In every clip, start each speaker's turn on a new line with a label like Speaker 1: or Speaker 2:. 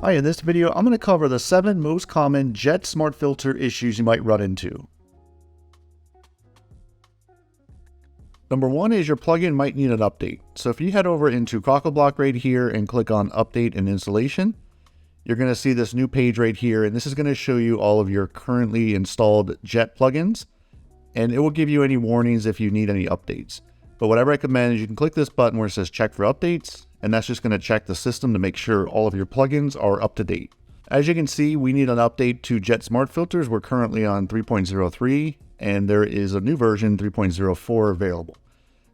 Speaker 1: Hi, in this video, I'm going to cover the 7 most common JetSmartFilter issues you might run into. Number 1 is your plugin might need an update. So if you head over into Crocoblock right here and click on Update and Installation, you're going to see this new page right here, and this is going to show you all of your currently installed Jet plugins, and it will give you any warnings if you need any updates. But what I recommend is you can click this button where it says Check for Updates, and that's just going to check the system to make sure all of your plugins are up to date. As you can see, we need an update to JetSmartFilters. We're currently on 3.03, and there is a new version 3.04 available.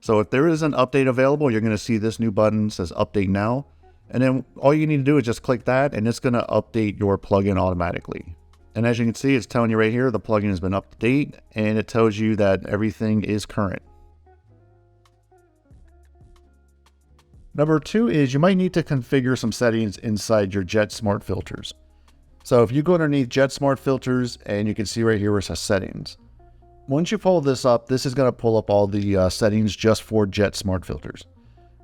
Speaker 1: So if there is an update available, you're going to see this new button says Update Now, and then all you need to do is just click that, and it's going to update your plugin automatically. And as you can see, it's telling you right here the plugin has been up to date, and it tells you that everything is current. Number 2 is you might need to configure some settings inside your JetSmartFilters. So if you go underneath JetSmartFilters, and you can see right here where it says Settings. Once you pull this up, this is going to pull up all the settings just for JetSmartFilters.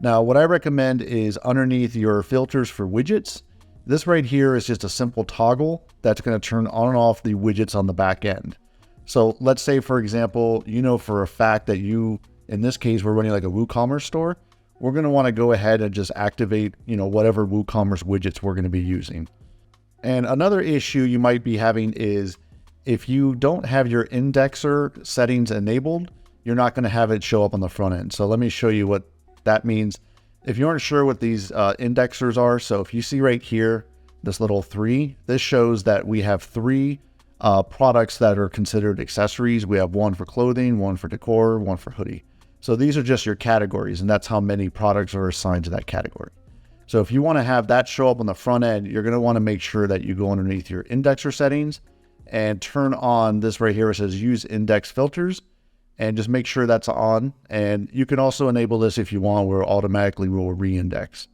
Speaker 1: Now, what I recommend is underneath your filters for widgets, this right here is just a simple toggle that's going to turn on and off the widgets on the back end. So let's say, for example, you know for a fact that you, in this case, we're running like a WooCommerce store. We're going to want to go ahead and just activate, whatever WooCommerce widgets we're going to be using. And another issue you might be having is if you don't have your indexer settings enabled, you're not going to have it show up on the front end. So let me show you what that means. If you aren't sure what these indexers are, so if you see right here, this little 3, this shows that we have 3 products that are considered accessories. We have 1 for clothing, 1 for decor, 1 for hoodie. So these are just your categories, and that's how many products are assigned to that category. So if you want to have that show up on the front end, you're going to want to make sure that you go underneath your indexer settings and turn on this right here. It says use index filters, and just make sure that's on. And you can also enable this if you want, where automatically will re-index.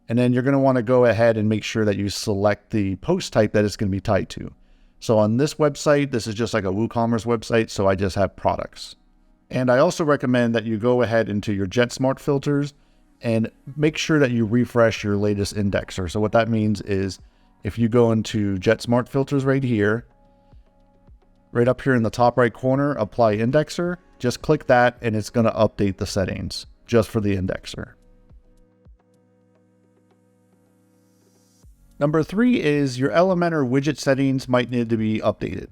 Speaker 1: And then you're going to want to go ahead and make sure that you select the post type that it's going to be tied to. So on this website, this is just like a WooCommerce website, so I just have products. And I also recommend that you go ahead into your JetSmartFilters and make sure that you refresh your latest indexer. So what that means is if you go into JetSmartFilters right here, right up here in the top right corner, apply indexer, just click that and it's going to update the settings just for the indexer. Number 3 is your Elementor widget settings might need to be updated.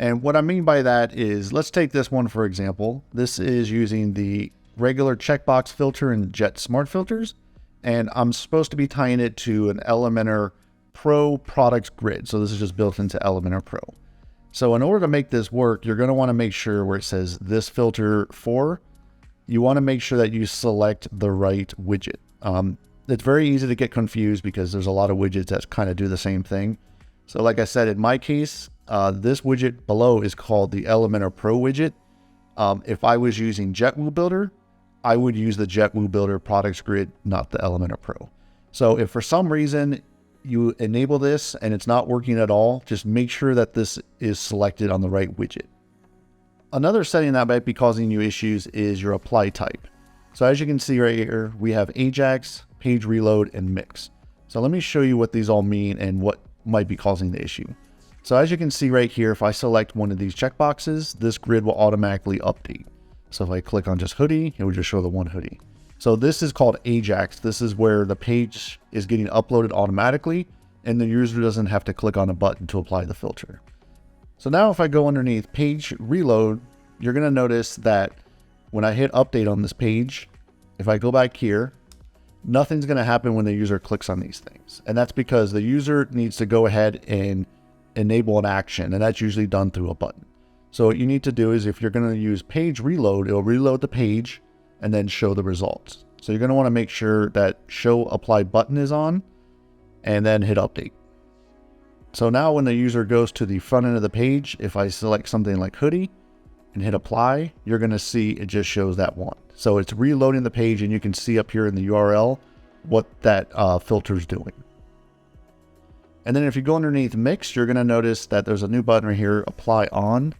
Speaker 1: And what I mean by that is, let's take this one for example. This is using the regular checkbox filter in JetSmartFilters, and I'm supposed to be tying it to an Elementor Pro products grid. So this is just built into Elementor Pro. So in order to make this work, you're going to want to make sure where it says this filter for, you want to make sure that you select the right widget. It's very easy to get confused because there's a lot of widgets that kind of do the same thing. So like I said, in my case, this widget below is called the Elementor Pro widget. If I was using JetWooBuilder, I would use the JetWooBuilder products grid, not the Elementor Pro. So if for some reason you enable this and it's not working at all, just make sure that this is selected on the right widget. Another setting that might be causing you issues is your apply type. So as you can see right here, we have Ajax, page reload, and mix. So let me show you what these all mean and what might be causing the issue. So as you can see right here, if I select one of these checkboxes, this grid will automatically update. So if I click on just hoodie, it will just show the one hoodie. So this is called Ajax. This is where the page is getting uploaded automatically and the user doesn't have to click on a button to apply the filter. So now if I go underneath page reload, you're going to notice that when I hit update on this page, if I go back here, nothing's going to happen when the user clicks on these things. And that's because the user needs to go ahead and enable an action, and that's usually done through a button. So what you need to do is if you're going to use page reload, it'll reload the page and then show the results. So you're going to want to make sure that show apply button is on and then hit update. So now when the user goes to the front end of the page, if I select something like hoodie and hit apply, you're going to see it just shows that one. So it's reloading the page, and you can see up here in the URL what that filter is doing. And then if you go underneath mix, you're going to notice that there's a new button right here, apply on.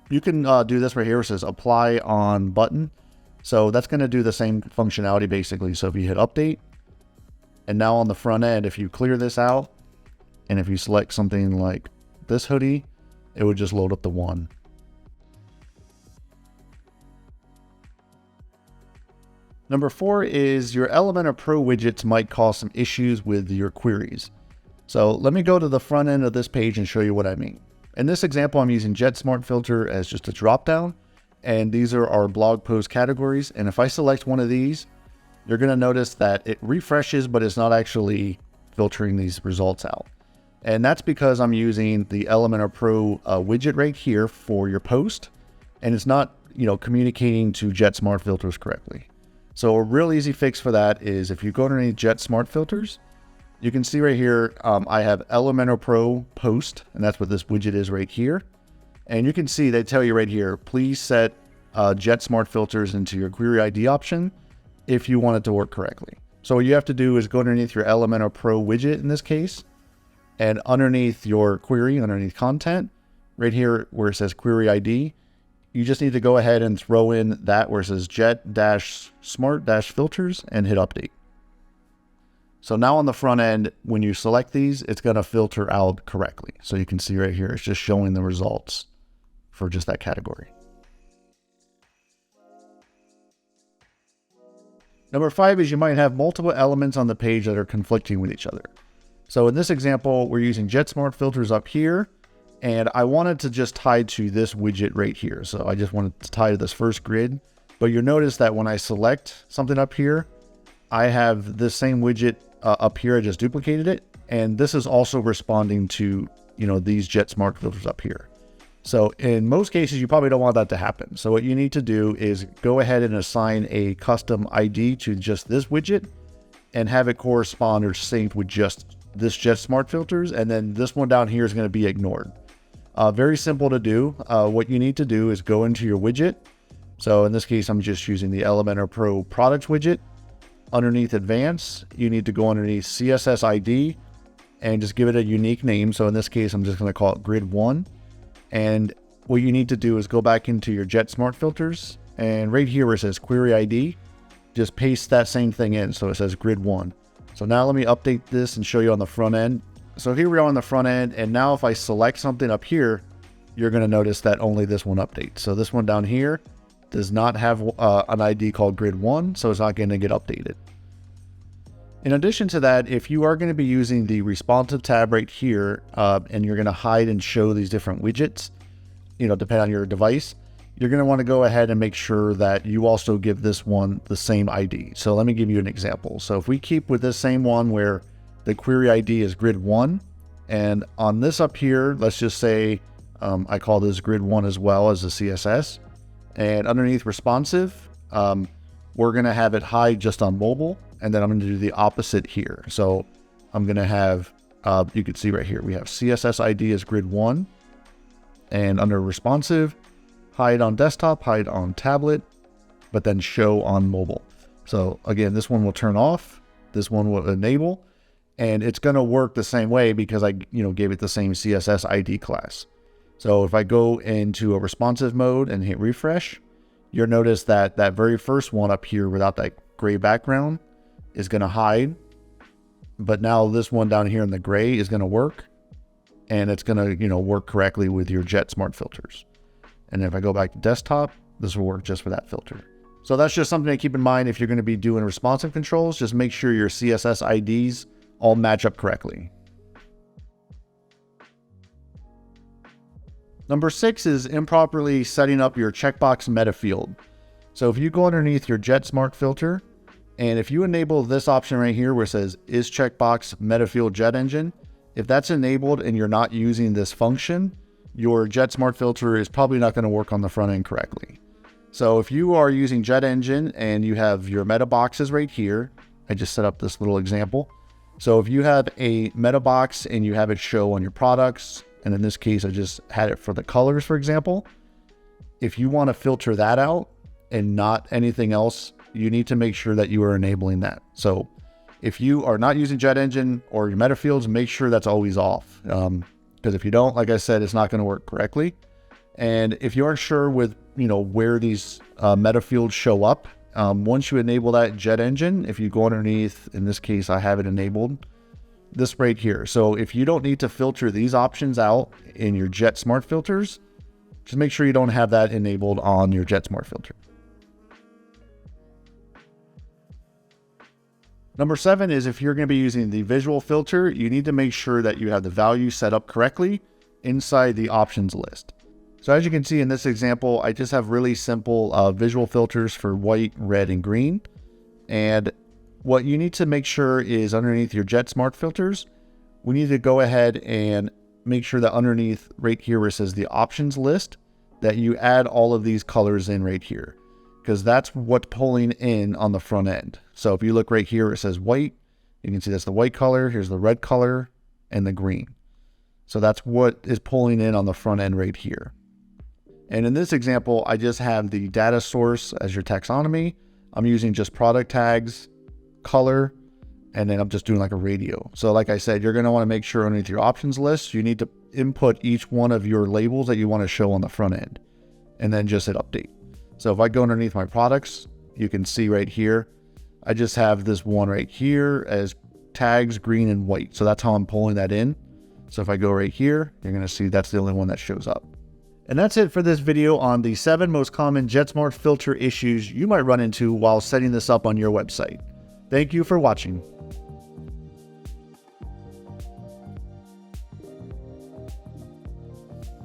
Speaker 1: You can do this right here. It says apply on button. So that's going to do the same functionality basically. So if you hit update And now on the front end, if you clear this out, and if you select something like this hoodie, it would just load up the one. Number 4 is your Elementor Pro widgets might cause some issues with your queries. So let me go to the front end of this page and show you what I mean. In this example, I'm using JetSmartFilter as just a dropdown, and these are our blog post categories. And if I select one of these, you're going to notice that it refreshes, but it's not actually filtering these results out. And that's because I'm using the Elementor Pro widget right here for your post, and it's not, communicating to JetSmartFilters correctly. So a real easy fix for that is if you go underneath JetSmartFilters, you can see right here, I have Elementor Pro post, and that's what this widget is right here. And you can see they tell you right here, please set JetSmartFilters into your query ID option if you want it to work correctly. So what you have to do is go underneath your Elementor Pro widget in this case, and underneath your query, underneath content, right here where it says query ID, you just need to go ahead and throw in that where it says jet-smart-filters and hit update. So now on the front end, when you select these, it's going to filter out correctly. So you can see right here, it's just showing the results for just that category. Number 5 is you might have multiple elements on the page that are conflicting with each other. So in this example, we're using JetSmartFilters up here, and I wanted to just tie to this widget right here. So I just wanted to tie to this first grid, but you'll notice that when I select something up here, I have this same widget up here. I just duplicated it. And this is also responding to, these JetSmartFilters up here. So in most cases, you probably don't want that to happen. So what you need to do is go ahead and assign a custom ID to just this widget and have it correspond or sync with just this JetSmartFilters. And then this one down here is going to be ignored. Very simple to do. What you need to do is go into your widget. So in this case, I'm just using the Elementor Pro products widget. Underneath advanced, you need to go underneath CSS ID and just give it a unique name. So in this case, I'm just going to call it grid 1. And what you need to do is go back into your JetSmartFilters, and right here where it says query ID, just paste that same thing in. So it says grid 1. So now let me update this and show you on the front end. So here we are on the front end, and now if I select something up here, you're going to notice that only this one updates. So this one down here does not have an ID called grid 1, so it's not going to get updated. In addition to that, if you are going to be using the responsive tab right here, and you're going to hide and show these different widgets, depending on your device, you're going to want to go ahead and make sure that you also give this one the same ID. So let me give you an example. So if we keep with this same one where the query ID is grid 1, and on this up here, let's just say I call this grid 1 as well as the CSS, and underneath responsive, we're going to have it hide just on mobile, and then I'm going to do the opposite here. So I'm going to have, you can see right here, we have CSS ID as grid 1, and under responsive, hide on desktop, hide on tablet, but then show on mobile. So again, this one will turn off, this one will enable, and it's going to work the same way because I gave it the same CSS ID class. So if I go into a responsive mode and hit refresh, you'll notice that that very first one up here without that gray background is going to hide. But now this one down here in the gray is going to work, and it's going to, work correctly with your JetSmartFilters. And if I go back to desktop, this will work just for that filter. So that's just something to keep in mind if you're going to be doing responsive controls. Just make sure your CSS IDs all match up correctly. Number 6 is improperly setting up your checkbox meta field. So if you go underneath your JetSmartFilter, and if you enable this option right here where it says is checkbox meta field jet engine, if that's enabled and you're not using this function, your JetSmartFilter is probably not going to work on the front end correctly. So if you are using Jet Engine and you have your meta boxes right here, I just set up this little example. So if you have a meta box and you have it show on your products, and in this case, I just had it for the colors, for example, if you want to filter that out and not anything else, you need to make sure that you are enabling that. So if you are not using Jet Engine or your meta fields, make sure that's always off. Because if you don't, like I said, it's not going to work correctly. And if you aren't sure with, where these meta fields show up Once you enable that jet engine, if you go underneath, in this case, I have it enabled, this right here. So if you don't need to filter these options out in your JetSmartFilters, just make sure you don't have that enabled on your JetSmartFilter. Number 7 is if you're going to be using the visual filter, you need to make sure that you have the value set up correctly inside the options list. So as you can see in this example, I just have really simple visual filters for white, red, and green. And what you need to make sure is underneath your JetSmartFilters, we need to go ahead and make sure that underneath right here where it says the options list, that you add all of these colors in right here, because that's what's pulling in on the front end. So if you look right here, it says white, you can see that's the white color, here's the red color, and the green. So that's what is pulling in on the front end right here. And in this example, I just have the data source as your taxonomy. I'm using just product tags, color, and then I'm just doing like a radio. So like I said, you're going to want to make sure underneath your options list, you need to input each one of your labels that you want to show on the front end, and then just hit update. So if I go underneath my products, you can see right here, I just have this one right here as tags, green and white. So that's how I'm pulling that in. So if I go right here, you're going to see that's the only one that shows up. And that's it for this video on the 7 most common JetSmart filter issues you might run into while setting this up on your website. Thank you for watching.